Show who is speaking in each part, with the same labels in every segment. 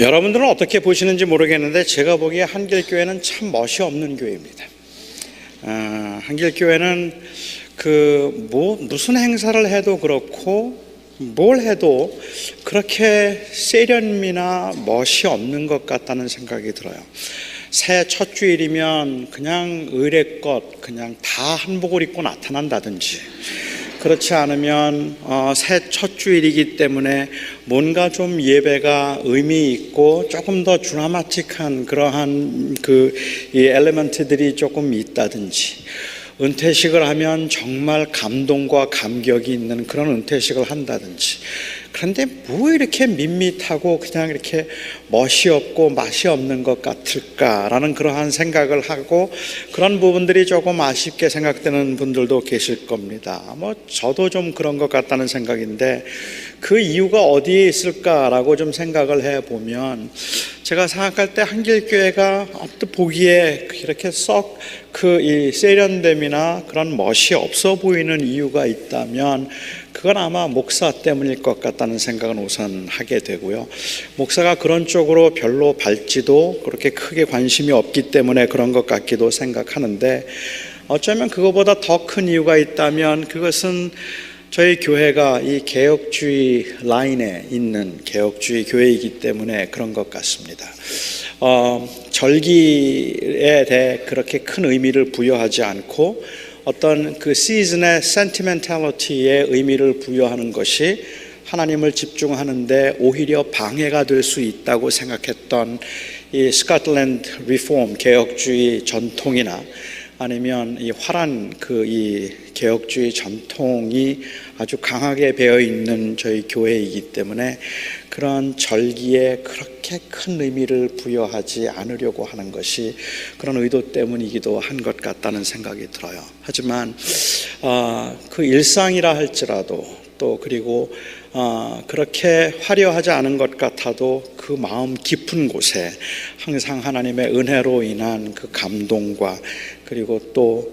Speaker 1: 여러분들은 어떻게 보시는지 모르겠는데 제가 보기에 한길교회는 참 멋이 없는 교회입니다. 한길교회는 무슨 행사를 해도 그렇고 뭘 해도 그렇게 세련미나 멋이 없는 것 같다는 생각이 들어요. 새해 첫 주일이면 그냥 의례껏 그냥 다 한복을 입고 나타난다든지, 그렇지 않으면 새해 첫 주일이기 때문에 뭔가 좀 예배가 의미 있고 조금 더 드라마틱한 그러한 이 엘리먼트들이 조금 있다든지, 은퇴식을 하면 정말 감동과 감격이 있는 그런 은퇴식을 한다든지. 그런데 뭐 이렇게 밋밋하고 그냥 이렇게 멋이 없고 맛이 없는 것 같을까라는 그러한 생각을 하고, 그런 부분들이 조금 아쉽게 생각되는 분들도 계실 겁니다. 저도 좀 그런 것 같다는 생각인데, 그 이유가 어디에 있을까라고 좀 생각을 해보면, 제가 생각할 때 한길교회가 언뜻 보기에 이렇게 썩 이 세련됨이나 그런 멋이 없어 보이는 이유가 있다면 그건 아마 목사 때문일 것 같다는 생각은 우선 하게 되고요. 목사가 그런 쪽으로 별로 밝지도 그렇게 크게 관심이 없기 때문에 그런 것 같기도 생각하는데, 어쩌면 그거보다 더 큰 이유가 있다면 그것은 저희 교회가 이 개혁주의 라인에 있는 개혁주의 교회이기 때문에 그런 것 같습니다. 절기에 대해 그렇게 큰 의미를 부여하지 않고 어떤 그 시즌의 센티멘탈리티에 의미를 부여하는 것이 하나님을 집중하는데 오히려 방해가 될 수 있다고 생각했던 이 스코틀랜드 리폼 개혁주의 전통이나 아니면 이 화란 이 개혁주의 전통이 아주 강하게 배어 있는 저희 교회이기 때문에 그런 절기에 그렇게 큰 의미를 부여하지 않으려고 하는 것이 그런 의도 때문이기도 한 것 같다는 생각이 들어요. 하지만 그 일상이라 할지라도 또 그리고 그렇게 화려하지 않은 것 같아도 그 마음 깊은 곳에 항상 하나님의 은혜로 인한 그 감동과 그리고 또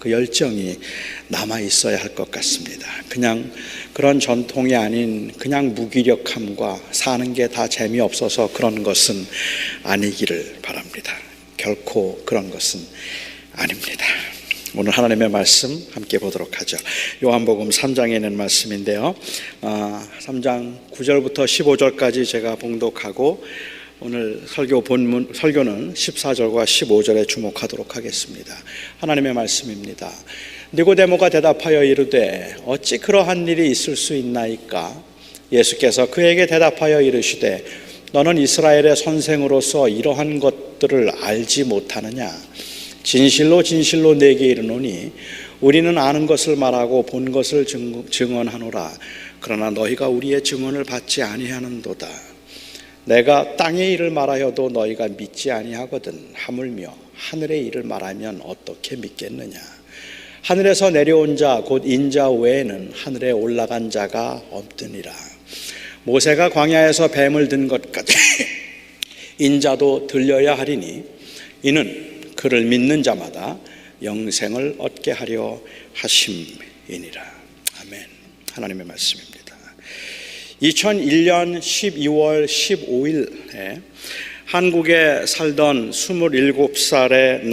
Speaker 1: 그 열정이 남아 있어야 할 것 같습니다. 그냥 그런 전통이 아닌 그냥 무기력함과 사는 게 다 재미없어서 그런 것은 아니기를 바랍니다. 결코 그런 것은 아닙니다. 오늘 하나님의 말씀 함께 보도록 하죠. 요한복음 3장에 있는 말씀인데요, 3장 9절부터 15절까지 제가 봉독하고 오늘 설교는 14절과 15절에 주목하도록 하겠습니다. 하나님의 말씀입니다. 니고데모가 대답하여 이르되 어찌 그러한 일이 있을 수 있나이까? 예수께서 그에게 대답하여 이르시되 너는 이스라엘의 선생으로서 이러한 것들을 알지 못하느냐? 진실로 진실로 내게 이르노니 우리는 아는 것을 말하고 본 것을 증언하노라. 그러나 너희가 우리의 증언을 받지 아니하는도다. 내가 땅의 일을 말하여도 너희가 믿지 아니하거든. 하물며 하늘의 일을 말하면 어떻게 믿겠느냐? 하늘에서 내려온 자 곧 인자 외에는 하늘에 올라간 자가 없더니라. 모세가 광야에서 뱀을 든 것까지 인자도 들려야 하리니 이는 그를 믿는 자마다 영생을 얻게 하려 하심이니라. 아멘. 하나님의 말씀입니다. 2001년 12월 15일에 한국에 살던 27살의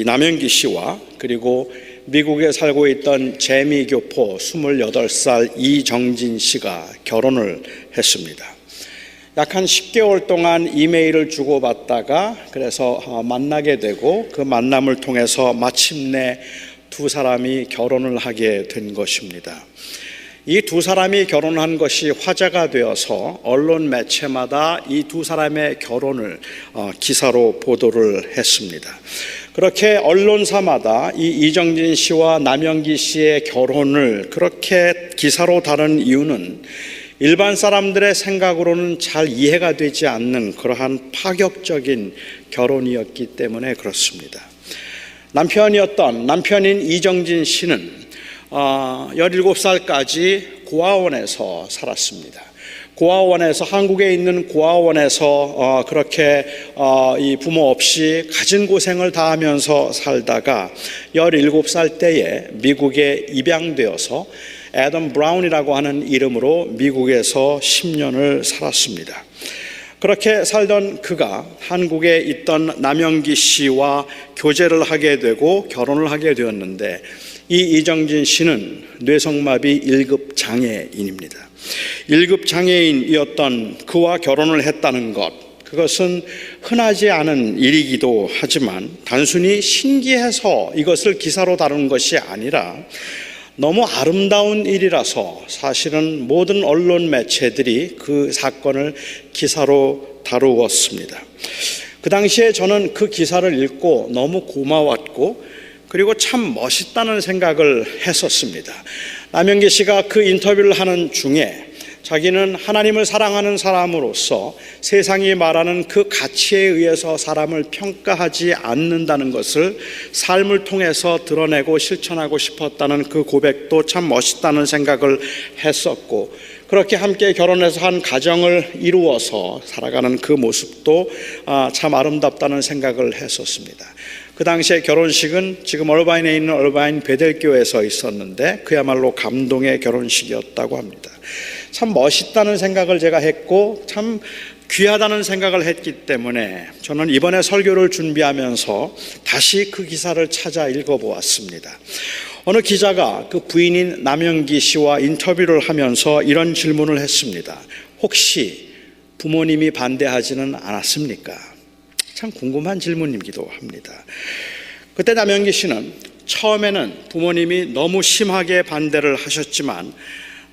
Speaker 1: 남영기 씨와 그리고 미국에 살고 있던 재미교포 28살 이정진 씨가 결혼을 했습니다. 약 한 10개월 동안 이메일을 주고받다가 그래서 만나게 되고 그 만남을 통해서 마침내 두 사람이 결혼을 하게 된 것입니다. 이 두 사람이 결혼한 것이 화제가 되어서 언론 매체마다 이 두 사람의 결혼을 기사로 보도를 했습니다. 그렇게 언론사마다 이 이정진 씨와 남영기 씨의 결혼을 그렇게 기사로 다룬 이유는 일반 사람들의 생각으로는 잘 이해가 되지 않는 그러한 파격적인 결혼이었기 때문에 그렇습니다. 남편인 이정진 씨는 17살까지 고아원에서 살았습니다. 고아원에서, 한국에 있는 고아원에서 그렇게 이 부모 없이 가진 고생을 다하면서 살다가 17살 때에 미국에 입양되어서 애덤 브라운이라고 하는 이름으로 미국에서 10년을 살았습니다. 그렇게 살던 그가 한국에 있던 남영기 씨와 교제를 하게 되고 결혼을 하게 되었는데, 이 이정진 씨는 뇌성마비 1급 장애인입니다. 1급 장애인이었던 그와 결혼을 했다는 것, 그것은 흔하지 않은 일이기도 하지만 단순히 신기해서 이것을 기사로 다루는 것이 아니라 너무 아름다운 일이라서 사실은 모든 언론 매체들이 그 사건을 기사로 다루었습니다. 그 당시에 저는 그 기사를 읽고 너무 고마웠고, 그리고 참 멋있다는 생각을 했었습니다. 남영기 씨가 그 인터뷰를 하는 중에 자기는 하나님을 사랑하는 사람으로서 세상이 말하는 그 가치에 의해서 사람을 평가하지 않는다는 것을 삶을 통해서 드러내고 실천하고 싶었다는 그 고백도 참 멋있다는 생각을 했었고, 그렇게 함께 결혼해서 한 가정을 이루어서 살아가는 그 모습도 참 아름답다는 생각을 했었습니다. 그 당시에 결혼식은 지금 얼바인에 있는 얼바인 베델교회에서 있었는데 그야말로 감동의 결혼식이었다고 합니다. 참 멋있다는 생각을 제가 했고 참 귀하다는 생각을 했기 때문에 저는 이번에 설교를 준비하면서 다시 그 기사를 찾아 읽어보았습니다. 어느 기자가 그 부인인 남영기 씨와 인터뷰를 하면서 이런 질문을 했습니다. 혹시 부모님이 반대하지는 않았습니까? 참 궁금한 질문이기도 합니다. 그때 남영기 씨는 처음에는 부모님이 너무 심하게 반대를 하셨지만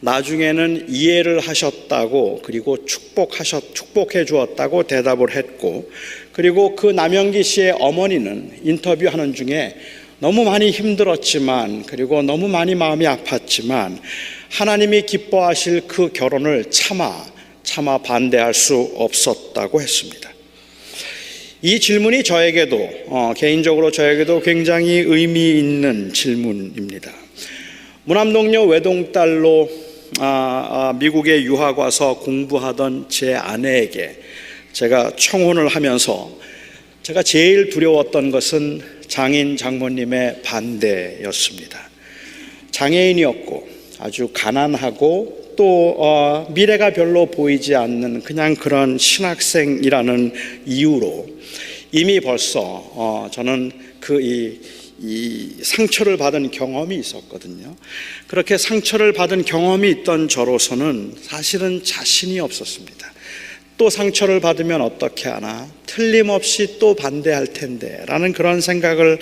Speaker 1: 나중에는 이해를 하셨다고, 그리고 축복해 주었다고 대답을 했고, 그리고 그 남영기 씨의 어머니는 인터뷰하는 중에 너무 많이 힘들었지만, 그리고 너무 많이 마음이 아팠지만 하나님이 기뻐하실 그 결혼을 차마 반대할 수 없었다고 했습니다. 이 질문이 저에게도 개인적으로 저에게도 굉장히 의미 있는 질문입니다. 무남동녀 외동딸로 미국에 유학 와서 공부하던 제 아내에게 제가 청혼을 하면서 제가 제일 두려웠던 것은 장인 장모님의 반대였습니다. 장애인이었고 아주 가난하고 또 미래가 별로 보이지 않는 그냥 그런 신학생이라는 이유로 이미 벌써 저는 이 상처를 받은 경험이 있었거든요. 그렇게 상처를 받은 경험이 있던 저로서는 사실은 자신이 없었습니다. 또 상처를 받으면 어떻게 하나, 틀림없이 또 반대할 텐데 라는 그런 생각을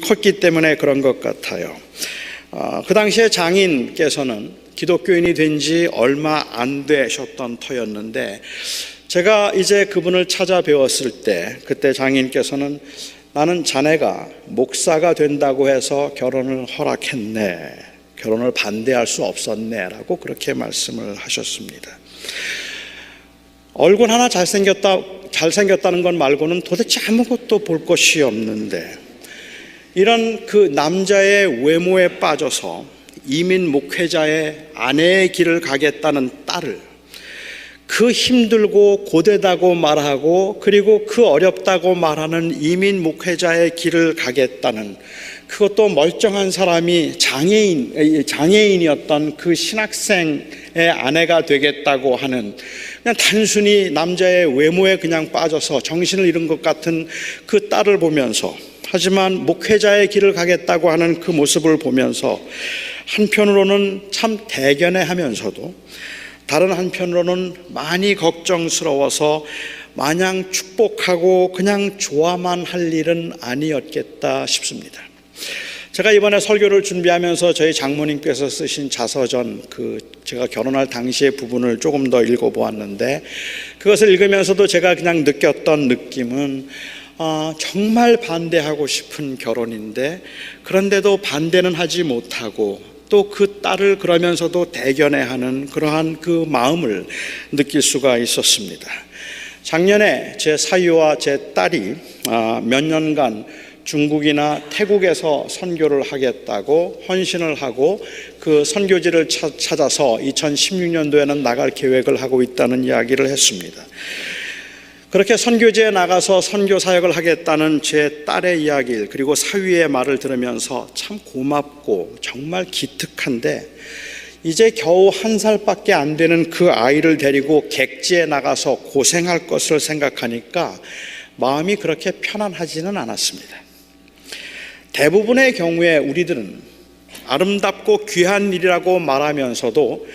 Speaker 1: 컸기 때문에 그런 것 같아요. 그 당시에 장인께서는 기독교인이 된 지 얼마 안 되셨던 터였는데 제가 이제 그분을 찾아뵈었을 때 그때 장인께서는 나는 자네가 목사가 된다고 해서 결혼을 허락했네, 결혼을 반대할 수 없었네 라고 그렇게 말씀을 하셨습니다. 얼굴 하나 잘생겼다는 것 말고는 도대체 아무것도 볼 것이 없는데 이런 그 남자의 외모에 빠져서 이민 목회자의 아내의 길을 가겠다는 딸을 그 힘들고 고되다고 말하고 그리고 그 어렵다고 말하는 이민 목회자의 길을 가겠다는, 그것도 멀쩡한 사람이 장애인이었던 그 신학생의 아내가 되겠다고 하는, 그냥 단순히 남자의 외모에 그냥 빠져서 정신을 잃은 것 같은 그 딸을 보면서, 하지만 목회자의 길을 가겠다고 하는 그 모습을 보면서 한편으로는 참 대견해하면서도 다른 한편으로는 많이 걱정스러워서 마냥 축복하고 그냥 좋아만 할 일은 아니었겠다 싶습니다. 제가 이번에 설교를 준비하면서 저희 장모님께서 쓰신 자서전, 제가 결혼할 당시의 부분을 조금 더 읽어보았는데 그것을 읽으면서도 제가 그냥 느꼈던 느낌은 정말 반대하고 싶은 결혼인데 그런데도 반대는 하지 못하고 또 그 딸을 그러면서도 대견해하는 그러한 그 마음을 느낄 수가 있었습니다. 작년에 제 사위와 제 딸이 몇 년간 중국이나 태국에서 선교를 하겠다고 헌신을 하고 그 선교지를 찾아서 2016년도에는 나갈 계획을 하고 있다는 이야기를 했습니다. 그렇게 선교지에 나가서 선교 사역을 하겠다는 제 딸의 이야기를, 그리고 사위의 말을 들으면서 참 고맙고 정말 기특한데 이제 겨우 1살밖에 안 되는 그 아이를 데리고 객지에 나가서 고생할 것을 생각하니까 마음이 그렇게 편안하지는 않았습니다. 대부분의 경우에 우리들은 아름답고 귀한 일이라고 말하면서도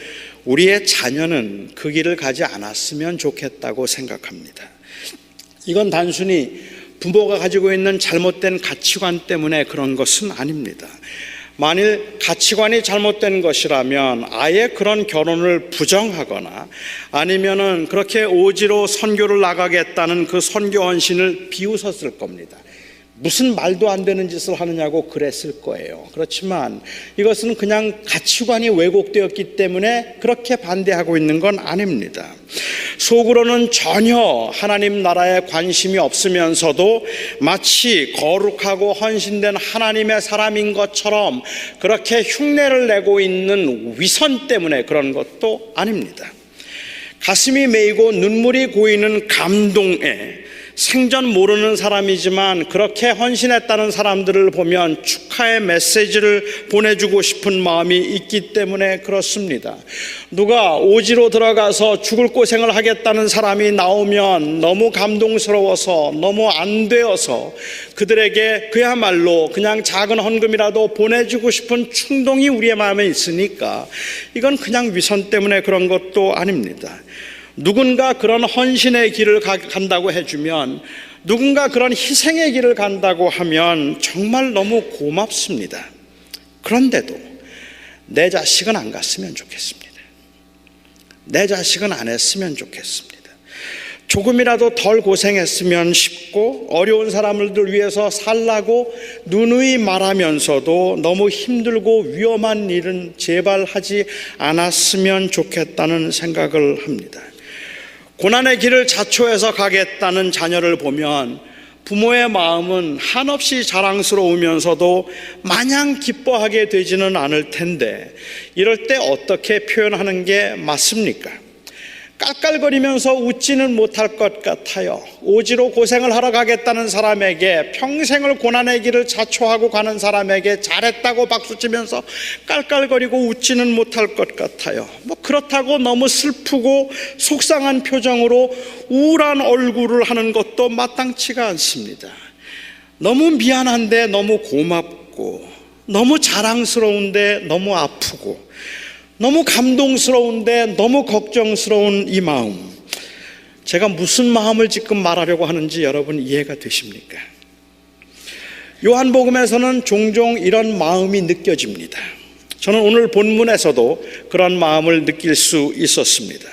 Speaker 1: 우리의 자녀는 그 길을 가지 않았으면 좋겠다고 생각합니다. 이건 단순히 부모가 가지고 있는 잘못된 가치관 때문에 그런 것은 아닙니다. 만일 가치관이 잘못된 것이라면 아예 그런 결혼을 부정하거나 아니면은 그렇게 오지로 선교를 나가겠다는 그 선교 헌신을 비웃었을 겁니다. 무슨 말도 안 되는 짓을 하느냐고 그랬을 거예요. 그렇지만 이것은 그냥 가치관이 왜곡되었기 때문에 그렇게 반대하고 있는 건 아닙니다. 속으로는 전혀 하나님 나라에 관심이 없으면서도 마치 거룩하고 헌신된 하나님의 사람인 것처럼 그렇게 흉내를 내고 있는 위선 때문에 그런 것도 아닙니다. 가슴이 메이고 눈물이 고이는 감동에 생전 모르는 사람이지만 그렇게 헌신했다는 사람들을 보면 축하의 메시지를 보내주고 싶은 마음이 있기 때문에 그렇습니다. 누가 오지로 들어가서 죽을 고생을 하겠다는 사람이 나오면 너무 감동스러워서 너무 안 되어서 그들에게 그야말로 그냥 작은 헌금이라도 보내주고 싶은 충동이 우리의 마음에 있으니까 이건 그냥 위선 때문에 그런 것도 아닙니다. 누군가 그런 헌신의 길을 간다고 해주면, 누군가 그런 희생의 길을 간다고 하면 정말 너무 고맙습니다. 그런데도 내 자식은 안 갔으면 좋겠습니다. 내 자식은 안 했으면 좋겠습니다. 조금이라도 덜 고생했으면 싶고 어려운 사람들을 위해서 살라고 누누이 말하면서도 너무 힘들고 위험한 일은 제발 하지 않았으면 좋겠다는 생각을 합니다. 고난의 길을 자초해서 가겠다는 자녀를 보면 부모의 마음은 한없이 자랑스러우면서도 마냥 기뻐하게 되지는 않을 텐데, 이럴 때 어떻게 표현하는 게 맞습니까? 깔깔거리면서 웃지는 못할 것 같아요. 오지로 고생을 하러 가겠다는 사람에게, 평생을 고난의 길을 자초하고 가는 사람에게 잘했다고 박수치면서 깔깔거리고 웃지는 못할 것 같아요. 그렇다고 너무 슬프고 속상한 표정으로 우울한 얼굴을 하는 것도 마땅치가 않습니다. 너무 미안한데 너무 고맙고, 너무 자랑스러운데 너무 아프고, 너무 감동스러운데 너무 걱정스러운 이 마음, 제가 무슨 마음을 지금 말하려고 하는지 여러분 이해가 되십니까? 요한복음에서는 종종 이런 마음이 느껴집니다. 저는 오늘 본문에서도 그런 마음을 느낄 수 있었습니다.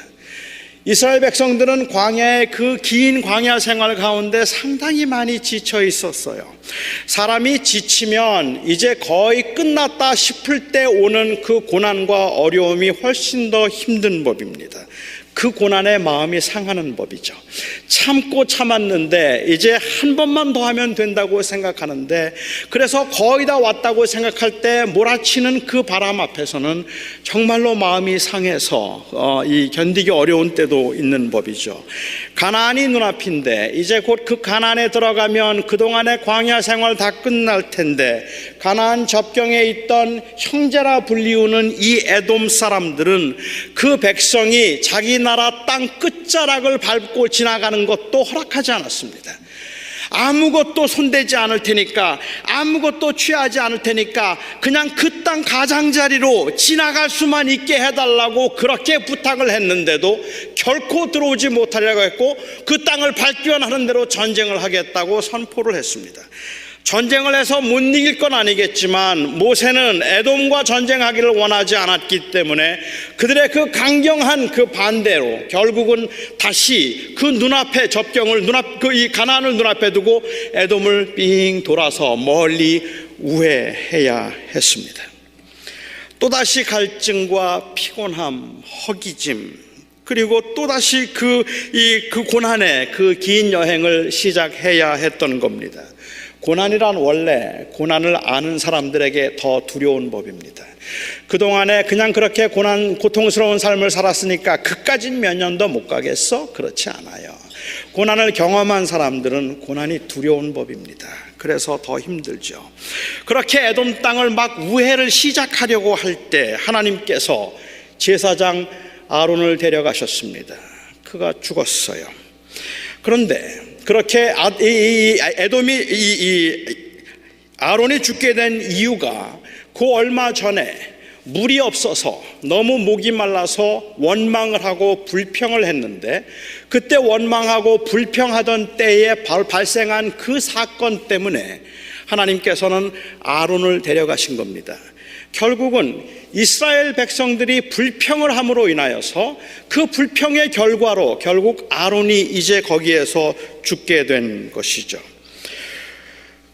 Speaker 1: 이스라엘 백성들은 광야의 그 긴 광야 생활 가운데 상당히 많이 지쳐 있었어요. 사람이 지치면 이제 거의 끝났다 싶을 때 오는 그 고난과 어려움이 훨씬 더 힘든 법입니다. 그 고난에 마음이 상하는 법이죠. 참고 참았는데 이제 한 번만 더 하면 된다고 생각하는데, 그래서 거의 다 왔다고 생각할 때 몰아치는 그 바람 앞에서는 정말로 마음이 상해서 이 견디기 어려운 때도 있는 법이죠. 가나안이 눈앞인데 이제 곧 그 가나안에 들어가면 그동안의 광야 생활 다 끝날 텐데, 가나안 접경에 있던 형제라 불리우는 이 에돔 사람들은 그 백성이 자기 나라 땅 끝자락을 밟고 지나가는 것도 허락하지 않았습니다. 아무것도 손대지 않을 테니까, 아무것도 취하지 않을 테니까 그냥 그 땅 가장자리로 지나갈 수만 있게 해달라고 그렇게 부탁을 했는데도 결코 들어오지 못하려고 했고, 그 땅을 밟기만 하는 대로 전쟁을 하겠다고 선포를 했습니다. 전쟁을 해서 못 이길 건 아니겠지만 모세는 에돔과 전쟁하기를 원하지 않았기 때문에 그들의 그 강경한 그 반대로 결국은 다시 그 눈앞에 접경을 이 가나안을 눈앞에 두고 에돔을 삥 돌아서 멀리 우회해야 했습니다. 또다시 갈증과 피곤함, 허기짐, 그리고 또다시 그 고난의 그 긴 여행을 시작해야 했던 겁니다. 고난이란 원래 고난을 아는 사람들에게 더 두려운 법입니다. 그동안에 그냥 그렇게 고통스러운 삶을 살았으니까 그까진 몇 년 더 못 가겠어? 그렇지 않아요. 고난을 경험한 사람들은 고난이 두려운 법입니다. 그래서 더 힘들죠. 그렇게 에돔 땅을 막 우회를 시작하려고 할 때 하나님께서 제사장 아론을 데려가셨습니다. 그가 죽었어요. 그런데 그렇게 아론이 죽게 된 이유가 그 얼마 전에 물이 없어서 너무 목이 말라서 원망을 하고 불평을 했는데, 그때 원망하고 불평하던 때에 발생한 그 사건 때문에 하나님께서는 아론을 데려가신 겁니다. 결국은 이스라엘 백성들이 불평을 함으로 인하여서 그 불평의 결과로 결국 아론이 이제 거기에서 죽게 된 것이죠.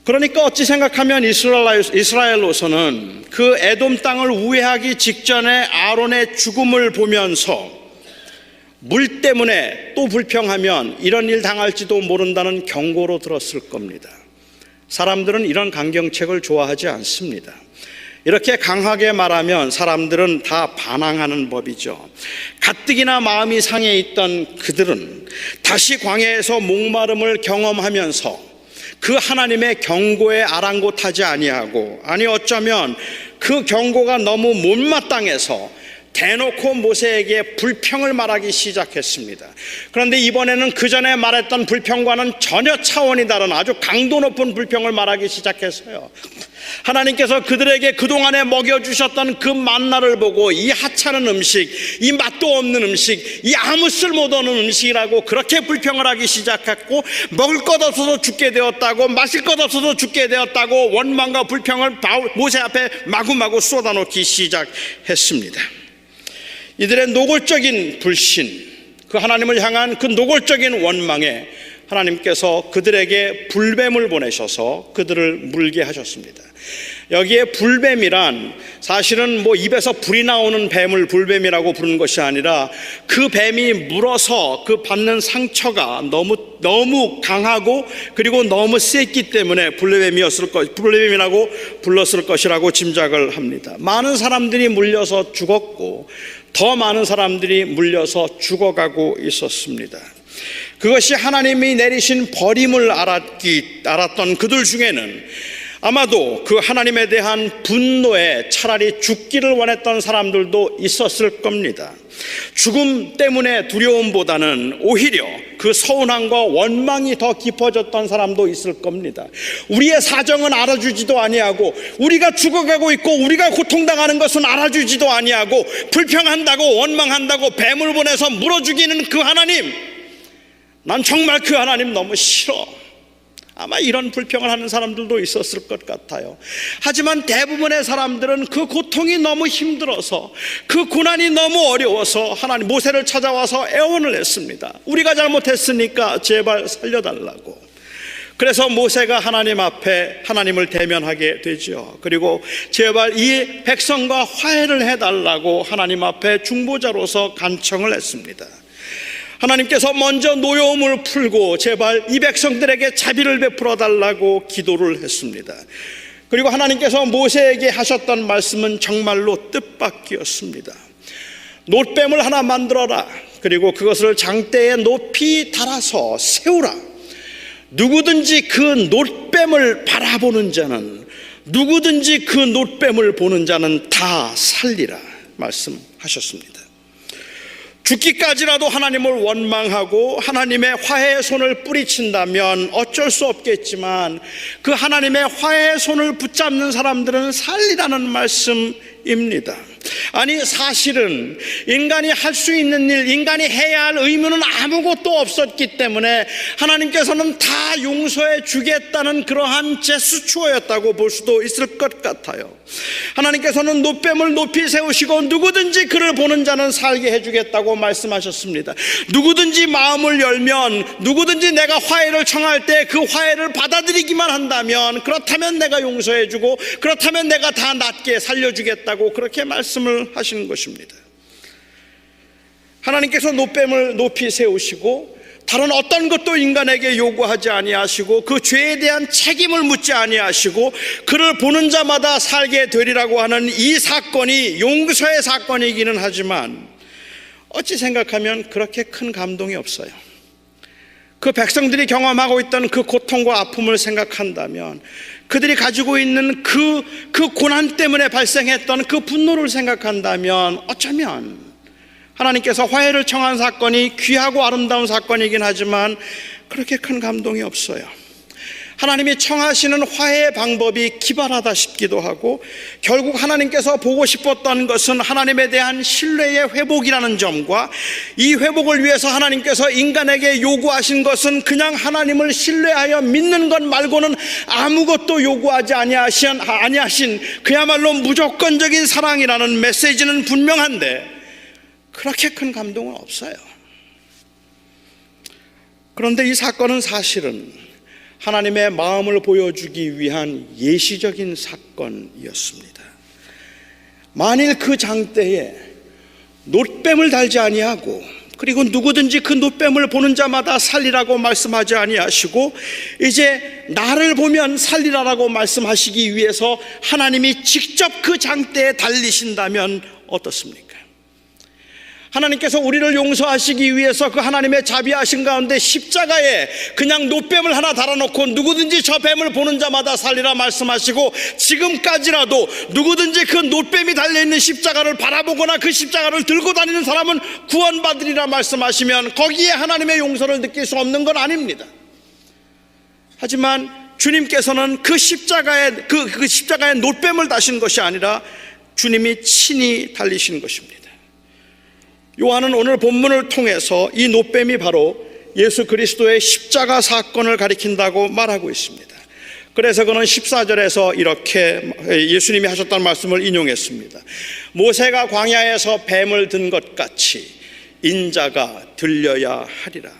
Speaker 1: 그러니까 어찌 생각하면 이스라엘로서는 그 에돔 땅을 우회하기 직전에 아론의 죽음을 보면서 물 때문에 또 불평하면 이런 일 당할지도 모른다는 경고로 들었을 겁니다. 사람들은 이런 강경책을 좋아하지 않습니다. 이렇게 강하게 말하면 사람들은 다 반항하는 법이죠. 가뜩이나 마음이 상해 있던 그들은 다시 광야에서 목마름을 경험하면서 그 하나님의 경고에 아랑곳하지 아니하고, 아니 어쩌면 그 경고가 너무 못마땅해서 대놓고 모세에게 불평을 말하기 시작했습니다. 그런데 이번에는 그 전에 말했던 불평과는 전혀 차원이 다른 아주 강도 높은 불평을 말하기 시작했어요. 하나님께서 그들에게 그동안에 먹여주셨던 그 만나를 보고 이 하찮은 음식, 이 맛도 없는 음식, 이 아무 쓸모도 없는 음식이라고 그렇게 불평을 하기 시작했고, 먹을 것 없어서 죽게 되었다고, 마실 것 없어서 죽게 되었다고 원망과 불평을 모세 앞에 마구마구 쏟아놓기 시작했습니다. 이들의 노골적인 불신, 그 하나님을 향한 그 노골적인 원망에 하나님께서 그들에게 불뱀을 보내셔서 그들을 물게 하셨습니다. 여기에 불뱀이란 사실은 입에서 불이 나오는 뱀을 불뱀이라고 부르는 것이 아니라, 그 뱀이 물어서 그 받는 상처가 너무 강하고 그리고 너무 셌기 때문에 불뱀이라고 불렀을 것이라고 짐작을 합니다. 많은 사람들이 물려서 죽었고 더 많은 사람들이 물려서 죽어가고 있었습니다. 그것이 하나님이 내리신 버림을 알았던 그들 중에는 아마도 그 하나님에 대한 분노에 차라리 죽기를 원했던 사람들도 있었을 겁니다. 죽음 때문에 두려움보다는 오히려 그 서운함과 원망이 더 깊어졌던 사람도 있을 겁니다. 우리의 사정은 알아주지도 아니하고, 우리가 죽어가고 있고 우리가 고통당하는 것은 알아주지도 아니하고, 불평한다고 원망한다고 뱀을 보내서 물어 죽이는 그 하나님, 난 정말 그 하나님 너무 싫어. 아마 이런 불평을 하는 사람들도 있었을 것 같아요. 하지만 대부분의 사람들은 그 고통이 너무 힘들어서, 그 고난이 너무 어려워서 하나님 모세를 찾아와서 애원을 했습니다. 우리가 잘못했으니까 제발 살려달라고. 그래서 모세가 하나님 앞에 하나님을 대면하게 되죠. 그리고 제발 이 백성과 화해를 해달라고 하나님 앞에 중보자로서 간청을 했습니다. 하나님께서 먼저 노여움을 풀고 제발 이 백성들에게 자비를 베풀어 달라고 기도를 했습니다. 그리고 하나님께서 모세에게 하셨던 말씀은 정말로 뜻밖이었습니다. 놋뱀을 하나 만들어라. 그리고 그것을 장대에 높이 달아서 세우라. 누구든지 그 놋뱀을 바라보는 자는, 누구든지 그 놋뱀을 보는 자는 다 살리라 말씀하셨습니다. 죽기까지라도 하나님을 원망하고 하나님의 화해의 손을 뿌리친다면 어쩔 수 없겠지만, 그 하나님의 화해의 손을 붙잡는 사람들은 살리라는 말씀입니다. 아니 사실은 인간이 할 수 있는 일, 인간이 해야 할 의무는 아무것도 없었기 때문에 하나님께서는 다 용서해 주겠다는 그러한 제스처였다고 볼 수도 있을 것 같아요. 하나님께서는 놋뱀을 높이 세우시고 누구든지 그를 보는 자는 살게 해주겠다고 말씀하셨습니다. 누구든지 마음을 열면, 누구든지 내가 화해를 청할 때 그 화해를 받아들이기만 한다면, 그렇다면 내가 용서해 주고 그렇다면 내가 다 낫게 살려주겠다고 그렇게 말씀을 하시는 것입니다. 하나님께서 놋뱀을 높이 세우시고 다른 어떤 것도 인간에게 요구하지 아니하시고, 그 죄에 대한 책임을 묻지 아니하시고 그를 보는 자마다 살게 되리라고 하는 이 사건이 용서의 사건이기는 하지만, 어찌 생각하면 그렇게 큰 감동이 없어요. 그 백성들이 경험하고 있던 그 고통과 아픔을 생각한다면, 그들이 가지고 있는 그 고난 때문에 발생했던 그 분노를 생각한다면, 어쩌면 하나님께서 화해를 청한 사건이 귀하고 아름다운 사건이긴 하지만 그렇게 큰 감동이 없어요. 하나님이 청하시는 화해의 방법이 기발하다 싶기도 하고, 결국 하나님께서 보고 싶었던 것은 하나님에 대한 신뢰의 회복이라는 점과, 이 회복을 위해서 하나님께서 인간에게 요구하신 것은 그냥 하나님을 신뢰하여 믿는 것 말고는 아무것도 요구하지 아니하신 그야말로 무조건적인 사랑이라는 메시지는 분명한데, 그렇게 큰 감동은 없어요. 그런데 이 사건은 사실은 하나님의 마음을 보여주기 위한 예시적인 사건이었습니다. 만일 그 장대에 놋뱀을 달지 아니하고, 그리고 누구든지 그 놋뱀을 보는 자마다 살리라고 말씀하지 아니하시고, 이제 나를 보면 살리라라고 말씀하시기 위해서 하나님이 직접 그 장대에 달리신다면 어떻습니까? 하나님께서 우리를 용서하시기 위해서 그 하나님의 자비하신 가운데 십자가에 그냥 놋뱀을 하나 달아놓고 누구든지 저 뱀을 보는 자마다 살리라 말씀하시고, 지금까지라도 누구든지 그 놋뱀이 달려있는 십자가를 바라보거나 그 십자가를 들고 다니는 사람은 구원받으리라 말씀하시면 거기에 하나님의 용서를 느낄 수 없는 건 아닙니다. 하지만 주님께서는 그 십자가에 놋뱀을 다신 것이 아니라 주님이 친히 달리신 것입니다. 요한은 오늘 본문을 통해서 이 놋뱀이 바로 예수 그리스도의 십자가 사건을 가리킨다고 말하고 있습니다. 그래서 그는 14절에서 이렇게 예수님이 하셨던 말씀을 인용했습니다. 모세가 광야에서 뱀을 든 것 같이 인자가 들려야 하리라.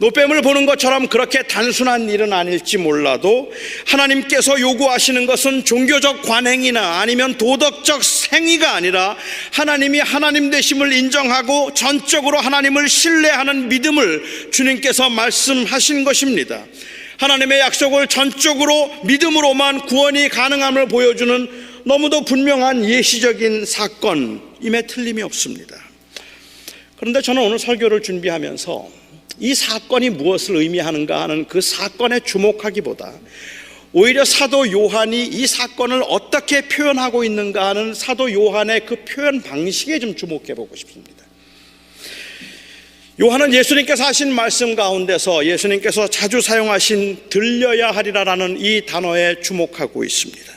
Speaker 1: 놋뱀을 보는 것처럼 그렇게 단순한 일은 아닐지 몰라도 하나님께서 요구하시는 것은 종교적 관행이나 아니면 도덕적 행위가 아니라 하나님이 하나님 되심을 인정하고 전적으로 하나님을 신뢰하는 믿음을 주님께서 말씀하신 것입니다. 하나님의 약속을 전적으로 믿음으로만 구원이 가능함을 보여주는 너무도 분명한 예시적인 사건임에 틀림이 없습니다. 그런데 저는 오늘 설교를 준비하면서 이 사건이 무엇을 의미하는가 하는 그 사건에 주목하기보다 오히려 사도 요한이 이 사건을 어떻게 표현하고 있는가 하는 사도 요한의 그 표현 방식에 좀 주목해 보고 싶습니다. 요한은 예수님께서 하신 말씀 가운데서 예수님께서 자주 사용하신 들려야 하리라라는 이 단어에 주목하고 있습니다.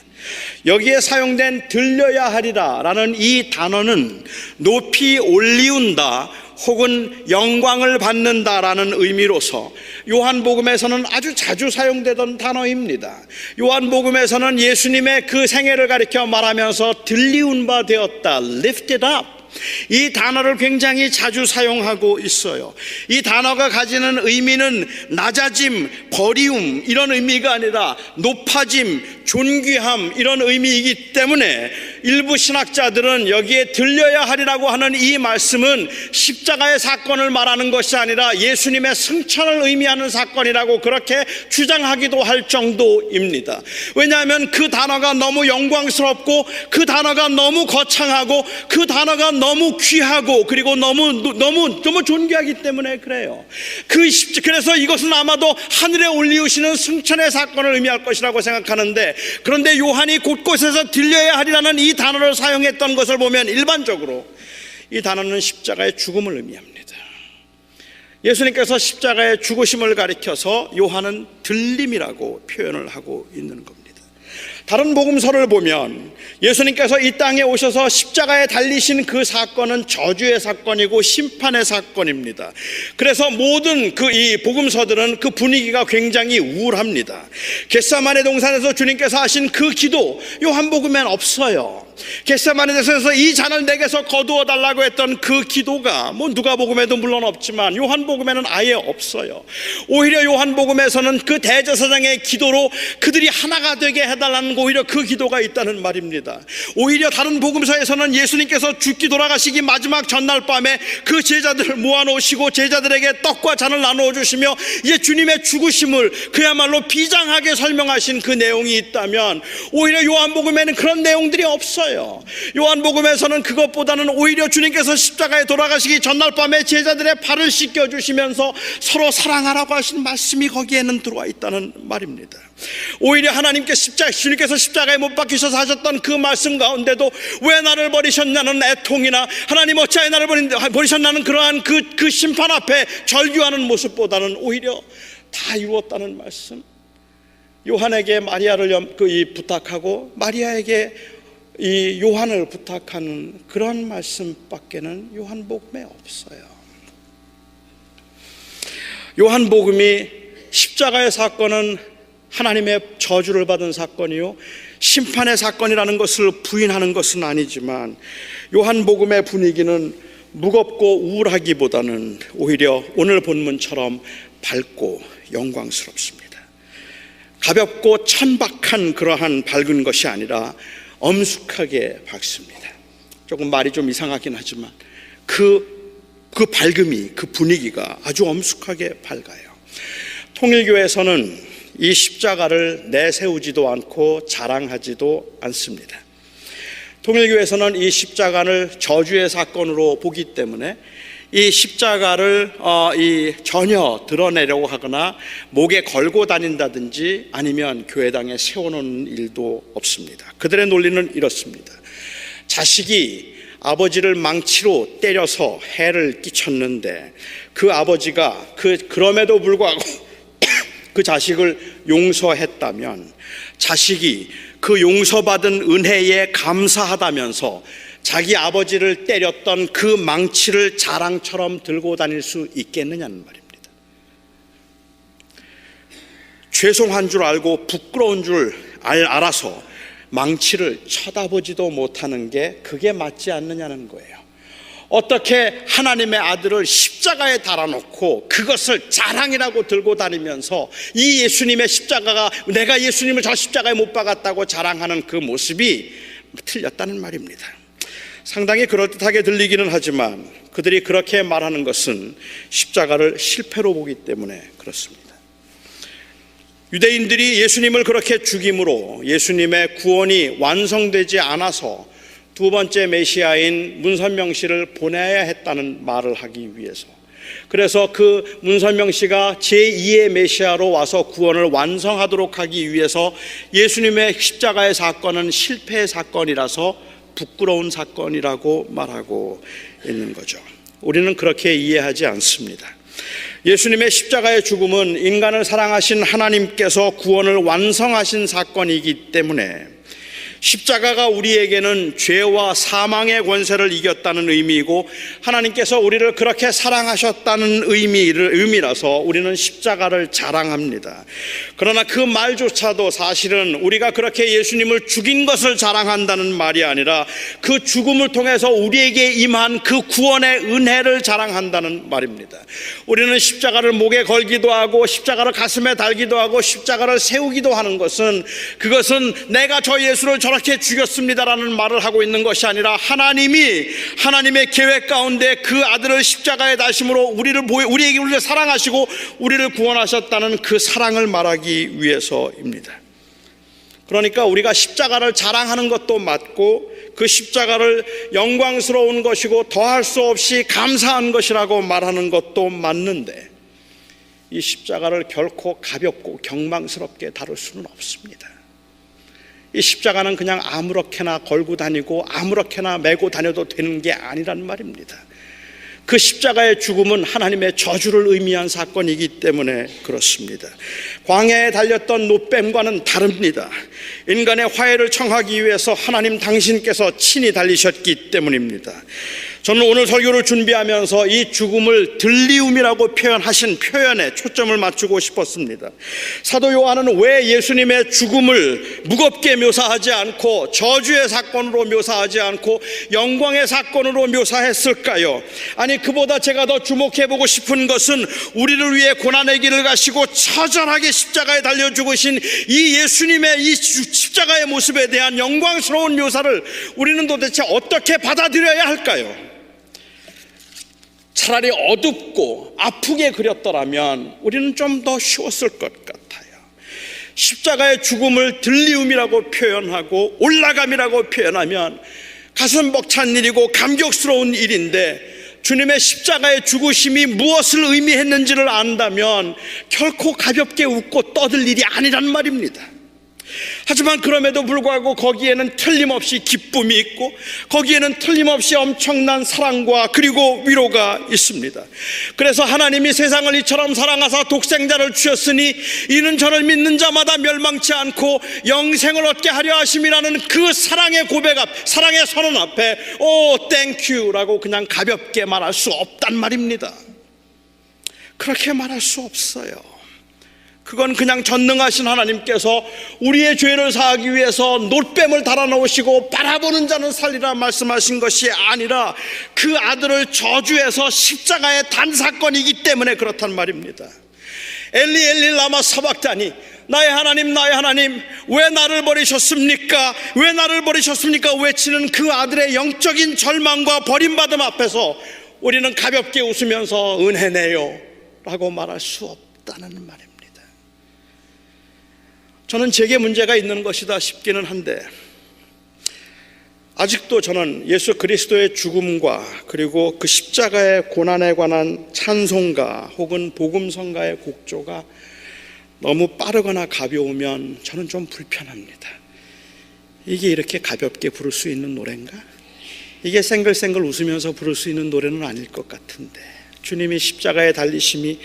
Speaker 1: 여기에 사용된 들려야 하리라라는 이 단어는 높이 올리운다 혹은 영광을 받는다라는 의미로서 요한복음에서는 아주 자주 사용되던 단어입니다. 요한복음에서는 예수님의 그 생애를 가리켜 말하면서 들리운 바 되었다, lifted up, 이 단어를 굉장히 자주 사용하고 있어요. 이 단어가 가지는 의미는 낮아짐, 버리움 이런 의미가 아니라 높아짐, 존귀함 이런 의미이기 때문에 일부 신학자들은 여기에 들려야 하리라고 하는 이 말씀은 십자가의 사건을 말하는 것이 아니라 예수님의 승천을 의미하는 사건이라고 그렇게 주장하기도 할 정도입니다. 왜냐하면 그 단어가 너무 영광스럽고 그 단어가 너무 거창하고 그 단어가 너무 귀하고 그리고 너무 존귀하기 때문에 그래요. 그래서 이것은 아마도 하늘에 올리우시는 승천의 사건을 의미할 것이라고 생각하는데, 그런데 요한이 곳곳에서 들려야 하리라는 이 단어를 사용했던 것을 보면 일반적으로 이 단어는 십자가의 죽음을 의미합니다. 예수님께서 십자가의 죽으심을 가리켜서 요한은 들림이라고 표현을 하고 있는 겁니다. 다른 복음서를 보면 예수님께서 이 땅에 오셔서 십자가에 달리신 그 사건은 저주의 사건이고 심판의 사건입니다. 그래서 모든 이 복음서들은 그 분위기가 굉장히 우울합니다. 겟세마네 동산에서 주님께서 하신 그 기도 요한복음엔 없어요. 겟세마네 동산에서 이 잔을 내게서 거두어 달라고 했던 그 기도가 누가복음에도 물론 없지만 요한복음에는 아예 없어요. 오히려 요한복음에서는 그 대제사장의 기도로 그들이 하나가 되게 해달라는 오히려 그 기도가 있다는 말입니다. 오히려 다른 복음서에서는 예수님께서 죽기 돌아가시기 마지막 전날 밤에 그 제자들을 모아놓으시고 제자들에게 떡과 잔을 나누어 주시며 이제 주님의 죽으심을 그야말로 비장하게 설명하신 그 내용이 있다면, 오히려 요한복음에는 그런 내용들이 없어요. 없어요. 요한복음에서는 그것보다는 오히려 주님께서 십자가에 돌아가시기 전날 밤에 제자들의 발을 씻겨주시면서 서로 사랑하라고 하신 말씀이 거기에는 들어와 있다는 말입니다. 오히려 주님께서 십자가에 못 박히셔서 하셨던 그 말씀 가운데도 왜 나를 버리셨냐는 애통이나 하나님 어찌하여 나를 버리셨냐는 그러한 그 심판 앞에 절규하는 모습보다는 오히려 다 이루었다는 말씀, 요한에게 마리아를 부탁하고 마리아에게 이 요한을 부탁하는 그런 말씀밖에는 요한복음에 없어요. 요한복음이 십자가의 사건은 하나님의 저주를 받은 사건이요 심판의 사건이라는 것을 부인하는 것은 아니지만, 요한복음의 분위기는 무겁고 우울하기보다는 오히려 오늘 본문처럼 밝고 영광스럽습니다. 가볍고 천박한 그러한 밝은 것이 아니라 엄숙하게 밝습니다. 조금 말이 좀 이상하긴 하지만 그 밝음이, 그 분위기가 아주 엄숙하게 밝아요. 통일교에서는 이 십자가를 내세우지도 않고 자랑하지도 않습니다. 통일교에서는 이 십자가를 저주의 사건으로 보기 때문에 이 십자가를 전혀 드러내려고 하거나 목에 걸고 다닌다든지 아니면 교회당에 세워놓는 일도 없습니다. 그들의 논리는 이렇습니다. 자식이 아버지를 망치로 때려서 해를 끼쳤는데 그 아버지가 그럼에도 불구하고 그 자식을 용서했다면 자식이 그 용서받은 은혜에 감사하다면서 자기 아버지를 때렸던 그 망치를 자랑처럼 들고 다닐 수 있겠느냐는 말입니다. 죄송한 줄 알고 부끄러운 줄 알아서 망치를 쳐다보지도 못하는 게 그게 맞지 않느냐는 거예요. 어떻게 하나님의 아들을 십자가에 달아놓고 그것을 자랑이라고 들고 다니면서 이 예수님의 십자가가, 내가 예수님을 저 십자가에 못 박았다고 자랑하는 그 모습이 틀렸다는 말입니다. 상당히 그럴듯하게 들리기는 하지만 그들이 그렇게 말하는 것은 십자가를 실패로 보기 때문에 그렇습니다. 유대인들이 예수님을 그렇게 죽임으로 예수님의 구원이 완성되지 않아서 두 번째 메시아인 문선명 씨를 보내야 했다는 말을 하기 위해서, 그래서 그 문선명 씨가 제2의 메시아로 와서 구원을 완성하도록 하기 위해서 예수님의 십자가의 사건은 실패의 사건이라서 부끄러운 사건이라고 말하고 있는 거죠. 우리는 그렇게 이해하지 않습니다. 예수님의 십자가의 죽음은 인간을 사랑하신 하나님께서 구원을 완성하신 사건이기 때문에 십자가가 우리에게는 죄와 사망의 권세를 이겼다는 의미이고 하나님께서 우리를 그렇게 사랑하셨다는 의미라서 우리는 십자가를 자랑합니다. 그러나 그 말조차도 사실은 우리가 그렇게 예수님을 죽인 것을 자랑한다는 말이 아니라 그 죽음을 통해서 우리에게 임한 그 구원의 은혜를 자랑한다는 말입니다. 우리는 십자가를 목에 걸기도 하고 십자가를 가슴에 달기도 하고 십자가를 세우기도 하는 것은, 그것은 내가 저 예수를 저렇게 죽였습니다라는 말을 하고 있는 것이 아니라 하나님의 계획 가운데 그 아들을 십자가에 다심으로 우리를 사랑하시고 우리를 구원하셨다는 그 사랑을 말하기 위해서입니다. 그러니까 우리가 십자가를 자랑하는 것도 맞고 그 십자가를 영광스러운 것이고 더할 수 없이 감사한 것이라고 말하는 것도 맞는데, 이 십자가를 결코 가볍고 경망스럽게 다룰 수는 없습니다. 이 십자가는 그냥 아무렇게나 걸고 다니고 아무렇게나 메고 다녀도 되는 게 아니란 말입니다. 그 십자가의 죽음은 하나님의 저주를 의미한 사건이기 때문에 그렇습니다. 광야에 달렸던 노뱀과는 다릅니다. 인간의 화해를 청하기 위해서 하나님 당신께서 친히 달리셨기 때문입니다. 저는 오늘 설교를 준비하면서 이 죽음을 들리움이라고 표현하신 표현에 초점을 맞추고 싶었습니다. 사도 요한은 왜 예수님의 죽음을 무겁게 묘사하지 않고 저주의 사건으로 묘사하지 않고 영광의 사건으로 묘사했을까요? 아니, 그보다 제가 더 주목해보고 싶은 것은 우리를 위해 고난의 길을 가시고 처절하게 십자가에 달려 죽으신 이 예수님의 이 십자가의 모습에 대한 영광스러운 묘사를 우리는 도대체 어떻게 받아들여야 할까요? 차라리 어둡고 아프게 그렸더라면 우리는 좀 더 쉬웠을 것 같아요. 십자가의 죽음을 들리움이라고 표현하고 올라감이라고 표현하면 가슴 벅찬 일이고 감격스러운 일인데, 주님의 십자가의 죽으심이 무엇을 의미했는지를 안다면 결코 가볍게 웃고 떠들 일이 아니란 말입니다. 하지만 그럼에도 불구하고 거기에는 틀림없이 기쁨이 있고, 거기에는 틀림없이 엄청난 사랑과 그리고 위로가 있습니다. 그래서 하나님이 세상을 이처럼 사랑하사 독생자를 주셨으니 이는 저를 믿는 자마다 멸망치 않고 영생을 얻게 하려 하심이라는 그 사랑의 고백 앞, 사랑의 선언 앞에 오 땡큐라고 그냥 가볍게 말할 수 없단 말입니다. 그렇게 말할 수 없어요. 그건 그냥 전능하신 하나님께서 우리의 죄를 사하기 위해서 놋뱀을 달아놓으시고 바라보는 자는 살리라 말씀하신 것이 아니라 그 아들을 저주해서 십자가의 단사건이기 때문에 그렇단 말입니다. 엘리 엘리 라마 사박다니, 나의 하나님 왜 나를 버리셨습니까? 왜 나를 버리셨습니까? 외치는 그 아들의 영적인 절망과 버림받음 앞에서 우리는 가볍게 웃으면서 은혜네요 라고 말할 수 없다는 말입니다. 저는 제게 문제가 있는 것이다 싶기는 한데, 아직도 저는 예수 그리스도의 죽음과 그리고 그 십자가의 고난에 관한 찬송가 혹은 복음성가의 곡조가 너무 빠르거나 가벼우면 저는 좀 불편합니다. 이게 이렇게 가볍게 부를 수 있는 노래인가? 이게 생글생글 웃으면서 부를 수 있는 노래는 아닐 것 같은데, 주님이 십자가에 달리심이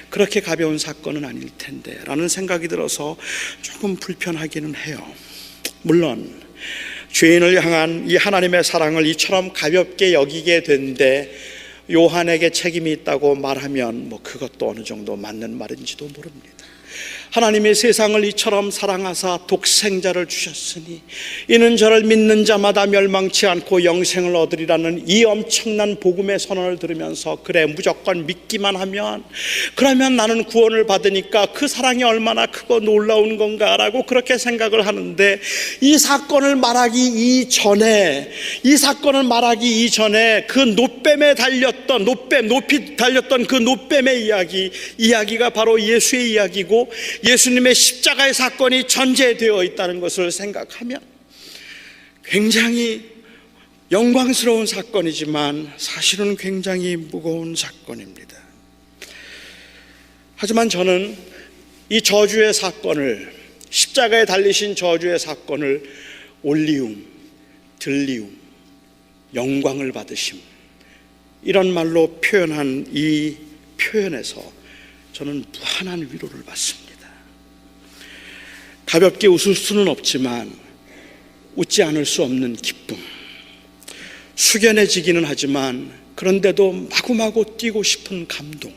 Speaker 1: 그렇게 가벼운 사건은 아닐 텐데 라는 생각이 들어서 조금 불편하기는 해요. 물론 죄인을 향한 이 하나님의 사랑을 이처럼 가볍게 여기게 된데 요한에게 책임이 있다고 말하면 그것도 어느 정도 맞는 말인지도 모릅니다. 하나님이 세상을 이처럼 사랑하사 독생자를 주셨으니 이는 저를 믿는 자마다 멸망치 않고 영생을 얻으리라는 이 엄청난 복음의 선언을 들으면서 그래 무조건 믿기만 하면 그러면 나는 구원을 받으니까 그 사랑이 얼마나 크고 놀라운 건가라고 그렇게 생각을 하는데, 이 사건을 말하기 이전에 그 놋뱀에 달렸던 높이 달렸던 그 놋뱀의 이야기가 바로 예수의 이야기고 예수님의 십자가의 사건이 전제되어 있다는 것을 생각하면 굉장히 영광스러운 사건이지만 사실은 굉장히 무거운 사건입니다. 하지만 저는 이 저주의 사건을, 십자가에 달리신 저주의 사건을 올리움, 들리움, 영광을 받으심, 이런 말로 표현한 이 표현에서 저는 무한한 위로를 받습니다. 가볍게 웃을 수는 없지만 웃지 않을 수 없는 기쁨, 숙연해지기는 하지만 그런데도 마구마구 뛰고 싶은 감동,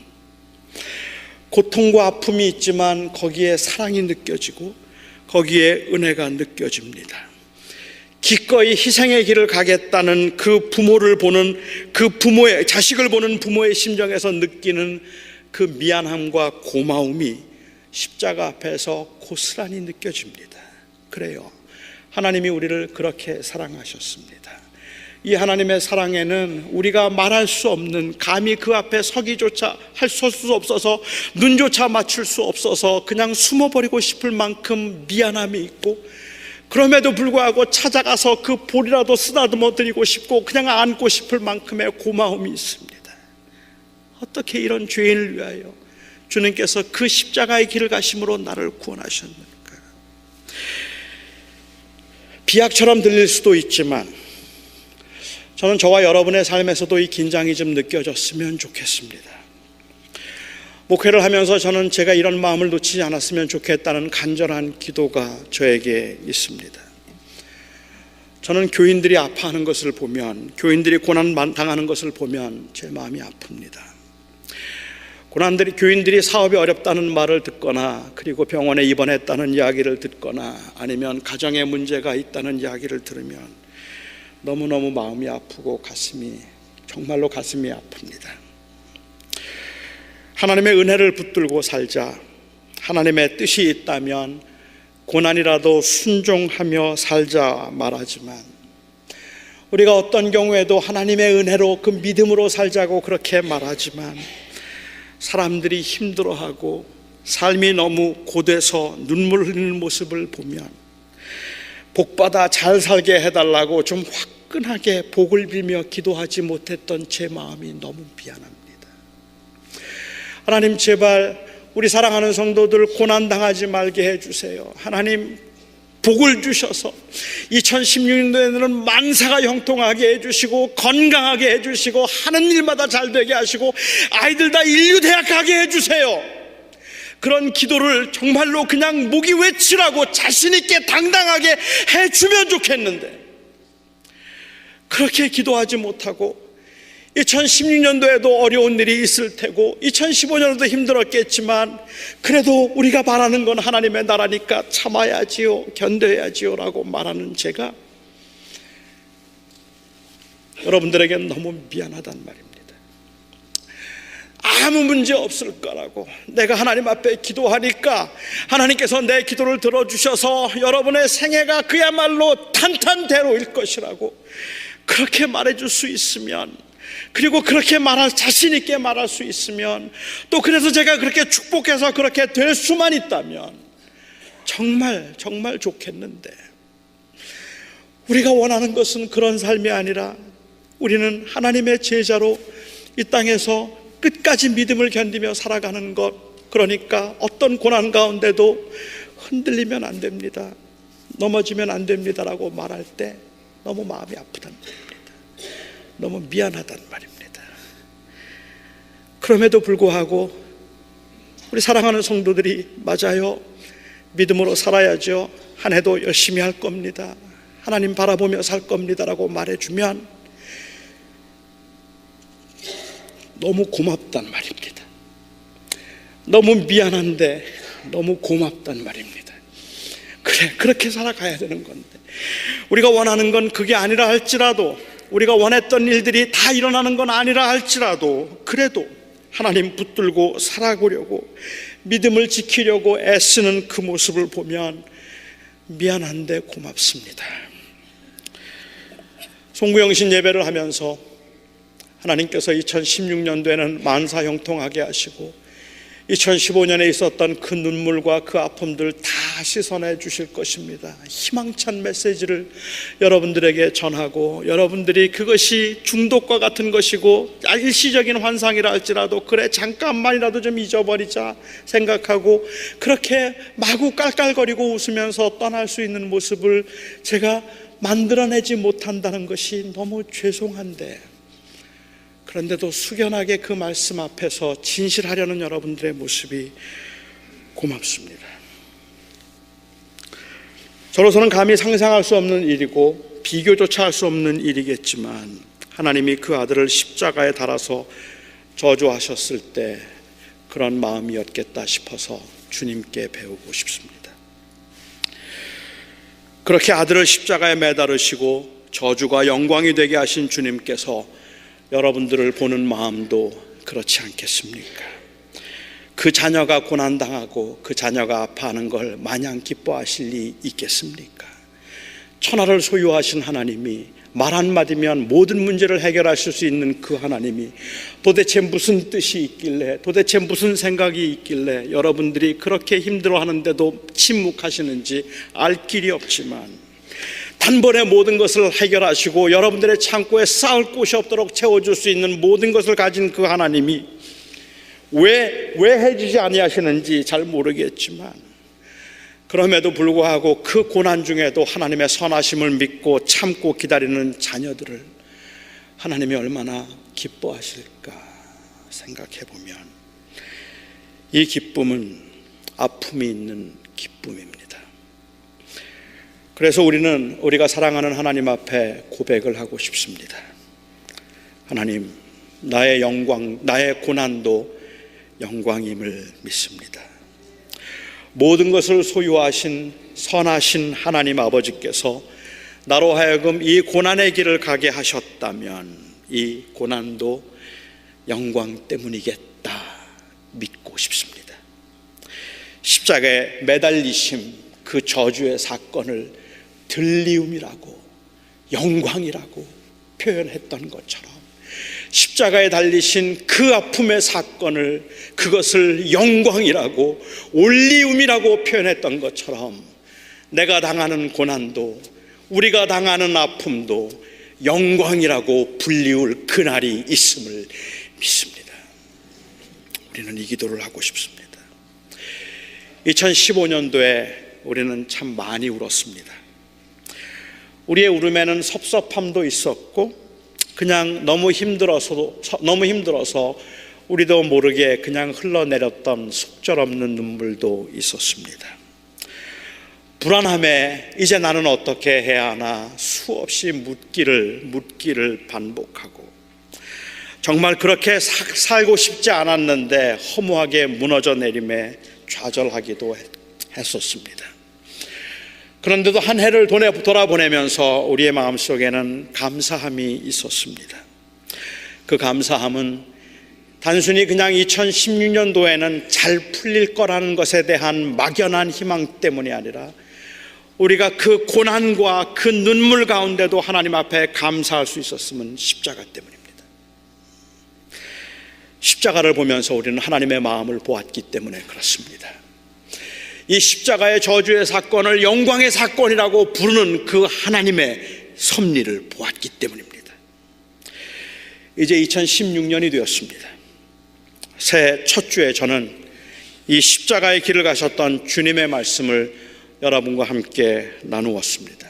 Speaker 1: 고통과 아픔이 있지만 거기에 사랑이 느껴지고 거기에 은혜가 느껴집니다. 기꺼이 희생의 길을 가겠다는 그 부모를 보는 자식을 보는 부모의 심정에서 느끼는 그 미안함과 고마움이 십자가 앞에서 고스란히 느껴집니다. 그래요, 하나님이 우리를 그렇게 사랑하셨습니다. 이 하나님의 사랑에는 우리가 말할 수 없는, 감히 그 앞에 서기조차 설 수 없어서, 눈조차 맞출 수 없어서 그냥 숨어버리고 싶을 만큼 미안함이 있고, 그럼에도 불구하고 찾아가서 그 볼이라도 쓰다듬어 드리고 싶고 그냥 안고 싶을 만큼의 고마움이 있습니다. 어떻게 이런 죄인을 위하여 주님께서 그 십자가의 길을 가심으로 나를 구원하셨는가? 비약처럼 들릴 수도 있지만 저는 저와 여러분의 삶에서도 이 긴장이 좀 느껴졌으면 좋겠습니다. 목회를 하면서 저는 제가 이런 마음을 놓치지 않았으면 좋겠다는 간절한 기도가 저에게 있습니다. 저는 교인들이 아파하는 것을 보면, 교인들이 고난 당하는 것을 보면 제 마음이 아픕니다. 교인들이 사업이 어렵다는 말을 듣거나, 그리고 병원에 입원했다는 이야기를 듣거나, 아니면 가정에 문제가 있다는 이야기를 들으면 너무너무 마음이 아프고 정말로 가슴이 아픕니다. 하나님의 은혜를 붙들고 살자, 하나님의 뜻이 있다면 고난이라도 순종하며 살자 말하지만, 우리가 어떤 경우에도 하나님의 은혜로 그 믿음으로 살자고 그렇게 말하지만 사람들이 힘들어하고 삶이 너무 고돼서 눈물 흘리는 모습을 보면 복받아 잘 살게 해달라고 좀 화끈하게 복을 빌며 기도하지 못했던 제 마음이 너무 미안합니다. 하나님, 제발 우리 사랑하는 성도들 고난당하지 말게 해주세요. 하나님, 복을 주셔서 2016년도에는 만사가 형통하게 해주시고 건강하게 해주시고 하는 일마다 잘 되게 하시고 아이들 다 인류대학 가게 해주세요. 그런 기도를 정말로 그냥 목이 외치라고 자신있게 당당하게 해주면 좋겠는데 그렇게 기도하지 못하고 2016년도에도 어려운 일이 있을 테고 2015년도 힘들었겠지만 그래도 우리가 바라는 건 하나님의 나라니까 참아야지요, 견뎌야지요 라고 말하는 제가 여러분들에게 너무 미안하단 말입니다. 아무 문제 없을 거라고 내가 하나님 앞에 기도하니까 하나님께서 내 기도를 들어주셔서 여러분의 생애가 그야말로 탄탄대로일 것이라고 그렇게 말해줄 수 있으면, 그리고 그렇게 자신 있게 말할 수 있으면, 또 그래서 제가 그렇게 축복해서 그렇게 될 수만 있다면 정말 정말 좋겠는데 우리가 원하는 것은 그런 삶이 아니라 우리는 하나님의 제자로 이 땅에서 끝까지 믿음을 견디며 살아가는 것, 그러니까 어떤 고난 가운데도 흔들리면 안 됩니다, 넘어지면 안 됩니다라고 말할 때 너무 마음이 아프단 말입니다. 너무 미안하단 말입니다. 그럼에도 불구하고 우리 사랑하는 성도들이 맞아요, 믿음으로 살아야죠, 한 해도 열심히 할 겁니다, 하나님 바라보며 살 겁니다라고 말해주면 너무 고맙단 말입니다. 너무 미안한데 너무 고맙단 말입니다. 그래, 그렇게 살아가야 되는 건데 우리가 원하는 건 그게 아니라 할지라도, 우리가 원했던 일들이 다 일어나는 건 아니라 할지라도 그래도 하나님 붙들고 살아보려고 믿음을 지키려고 애쓰는 그 모습을 보면 미안한데 고맙습니다. 송구영신 예배를 하면서 하나님께서 2016년도에는 만사 형통하게 하시고 2015년에 있었던 그 눈물과 그 아픔들 다 씻어내 주실 것입니다. 희망찬 메시지를 여러분들에게 전하고, 여러분들이 그것이 중독과 같은 것이고 일시적인 환상이라 할지라도 그래 잠깐만이라도 좀 잊어버리자 생각하고 그렇게 마구 깔깔거리고 웃으면서 떠날 수 있는 모습을 제가 만들어내지 못한다는 것이 너무 죄송한데, 그런데도 숙연하게 그 말씀 앞에서 진실하려는 여러분들의 모습이 고맙습니다. 저로서는 감히 상상할 수 없는 일이고 비교조차 할 수 없는 일이겠지만 하나님이 그 아들을 십자가에 달아서 저주하셨을 때 그런 마음이었겠다 싶어서 주님께 배우고 싶습니다. 그렇게 아들을 십자가에 매달으시고 저주가 영광이 되게 하신 주님께서 여러분들을 보는 마음도 그렇지 않겠습니까? 그 자녀가 고난당하고 그 자녀가 아파하는 걸 마냥 기뻐하실 리 있겠습니까? 천하를 소유하신 하나님이 말 한마디면 모든 문제를 해결하실 수 있는 그 하나님이 도대체 무슨 뜻이 있길래, 도대체 무슨 생각이 있길래 여러분들이 그렇게 힘들어하는데도 침묵하시는지 알 길이 없지만 단번에 모든 것을 해결하시고 여러분들의 창고에 쌓을 곳이 없도록 채워줄 수 있는 모든 것을 가진 그 하나님이 왜 해주지 아니하시는지 잘 모르겠지만 그럼에도 불구하고 그 고난 중에도 하나님의 선하심을 믿고 참고 기다리는 자녀들을 하나님이 얼마나 기뻐하실까 생각해보면 이 기쁨은 아픔이 있는 기쁨입니다. 그래서 우리가 사랑하는 하나님 앞에 고백을 하고 싶습니다. 하나님, 나의 영광, 나의 고난도 영광임을 믿습니다. 모든 것을 소유하신 선하신 하나님 아버지께서 나로 하여금 이 고난의 길을 가게 하셨다면 이 고난도 영광 때문이겠다 믿고 싶습니다. 십자가에 매달리심, 그 저주의 사건을 들리움이라고 영광이라고 표현했던 것처럼 십자가에 달리신 그 아픔의 사건을, 그것을 영광이라고, 올리움이라고 표현했던 것처럼 내가 당하는 고난도, 우리가 당하는 아픔도 영광이라고 불리울 그날이 있음을 믿습니다. 우리는 이 기도를 하고 싶습니다. 2015년도에 우리는 참 많이 울었습니다. 우리의 울음에는 섭섭함도 있었고, 그냥 너무 힘들어서 우리도 모르게 그냥 흘러내렸던 속절없는 눈물도 있었습니다. 불안함에 이제 나는 어떻게 해야 하나 수없이 묻기를 반복하고, 정말 그렇게 살고 싶지 않았는데 허무하게 무너져 내림에 좌절하기도 했었습니다. 그런데도 한 해를 돌아보내면서 우리의 마음속에는 감사함이 있었습니다. 그 감사함은 단순히 그냥 2016년도에는 잘 풀릴 거라는 것에 대한 막연한 희망 때문이 아니라, 우리가 그 고난과 그 눈물 가운데도 하나님 앞에 감사할 수 있었음은 십자가 때문입니다. 십자가를 보면서 우리는 하나님의 마음을 보았기 때문에 그렇습니다. 이 십자가의 저주의 사건을 영광의 사건이라고 부르는 그 하나님의 섭리를 보았기 때문입니다. 이제 2016년이 되었습니다. 새해 첫 주에 저는 이 십자가의 길을 가셨던 주님의 말씀을 여러분과 함께 나누었습니다.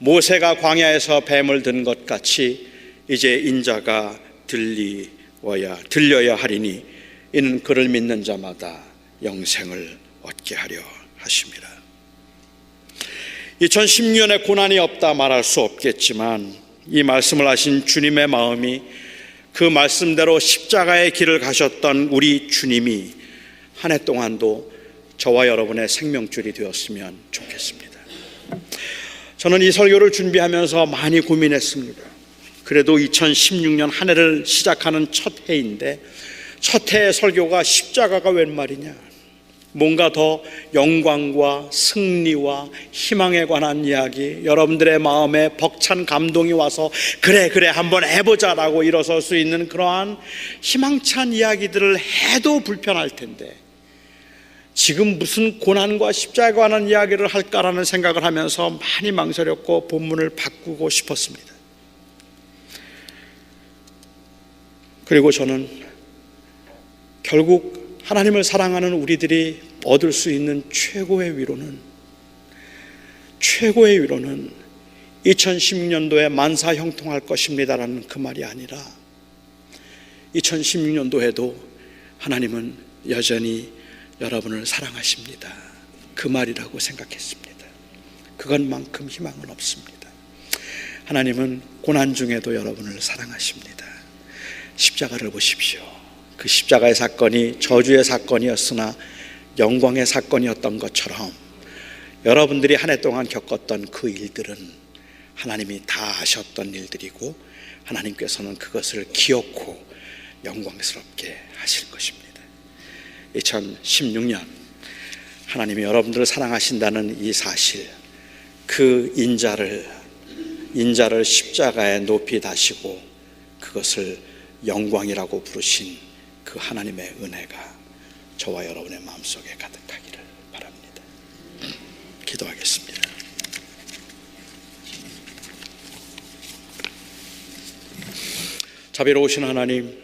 Speaker 1: 모세가 광야에서 뱀을 든 것 같이 이제 인자가 들려야 하리니 이는 그를 믿는 자마다 영생을 얻게 하려 하심이라. 2016년에 고난이 없다 말할 수 없겠지만, 이 말씀을 하신 주님의 마음이, 그 말씀대로 십자가의 길을 가셨던 우리 주님이 한 해 동안도 저와 여러분의 생명줄이 되었으면 좋겠습니다. 저는 이 설교를 준비하면서 많이 고민했습니다. 그래도 2016년 한 해를 시작하는 첫 해인데, 첫 해의 설교가 십자가가 웬 말이냐, 뭔가 더 영광과 승리와 희망에 관한 이야기, 여러분들의 마음에 벅찬 감동이 와서 그래 한번 해보자라고 일어설 수 있는 그러한 희망찬 이야기들을 해도 불편할 텐데, 지금 무슨 고난과 십자가에 관한 이야기를 할까라는 생각을 하면서 많이 망설였고 본문을 바꾸고 싶었습니다. 그리고 저는 결국 하나님을 사랑하는 우리들이 얻을 수 있는 최고의 위로는 2016년도에 만사 형통할 것입니다라는 그 말이 아니라, 2016년도에도 하나님은 여전히 여러분을 사랑하십니다, 그 말이라고 생각했습니다. 그것만큼 희망은 없습니다. 하나님은 고난 중에도 여러분을 사랑하십니다. 십자가를 보십시오. 그 십자가의 사건이 저주의 사건이었으나 영광의 사건이었던 것처럼, 여러분들이 한 해 동안 겪었던 그 일들은 하나님이 다 아셨던 일들이고, 하나님께서는 그것을 기억고 영광스럽게 하실 것입니다. 2016년 하나님이 여러분들을 사랑하신다는 이 사실, 그 인자를 십자가에 높이 다시고 그것을 영광이라고 부르신 그 하나님의 은혜가 저와 여러분의 마음속에 가득하기를 바랍니다. 기도하겠습니다. 자비로우신 하나님,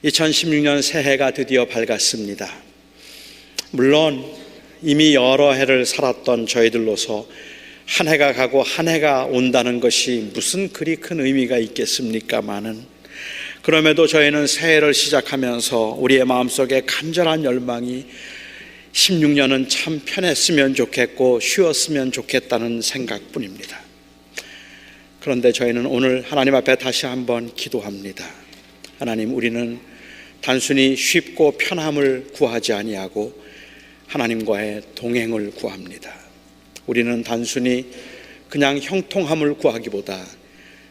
Speaker 1: 2016년 새해가 드디어 밝았습니다. 물론 이미 여러 해를 살았던 저희들로서 한 해가 가고 한 해가 온다는 것이 무슨 그리 큰 의미가 있겠습니까마는, 그럼에도 저희는 새해를 시작하면서 우리의 마음속에 간절한 열망이 16년은 참 편했으면 좋겠고 쉬었으면 좋겠다는 생각뿐입니다. 그런데 저희는 오늘 하나님 앞에 다시 한번 기도합니다. 하나님, 우리는 단순히 쉽고 편함을 구하지 아니하고 하나님과의 동행을 구합니다. 우리는 단순히 그냥 형통함을 구하기보다,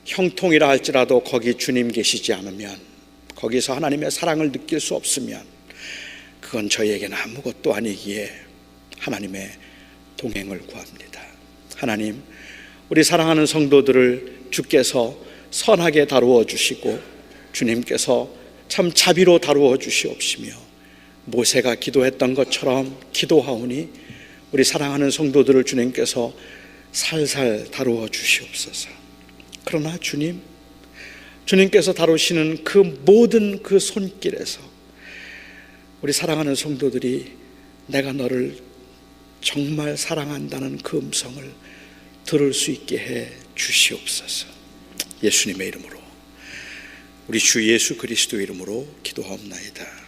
Speaker 1: 형통이라 할지라도 거기 주님 계시지 않으면, 거기서 하나님의 사랑을 느낄 수 없으면 그건 저희에게는 아무것도 아니기에 하나님의 동행을 구합니다. 하나님, 우리 사랑하는 성도들을 주께서 선하게 다루어 주시고 주님께서 참 자비로 다루어 주시옵시며 모세가 기도했던 것처럼 기도하오니 우리 사랑하는 성도들을 주님께서 살살 다루어 주시옵소서. 그러나 주님께서 다루시는 그 모든 그 손길에서 우리 사랑하는 성도들이 내가 너를 정말 사랑한다는 그 음성을 들을 수 있게 해 주시옵소서. 예수님의 이름으로, 우리 주 예수 그리스도의 이름으로 기도하옵나이다.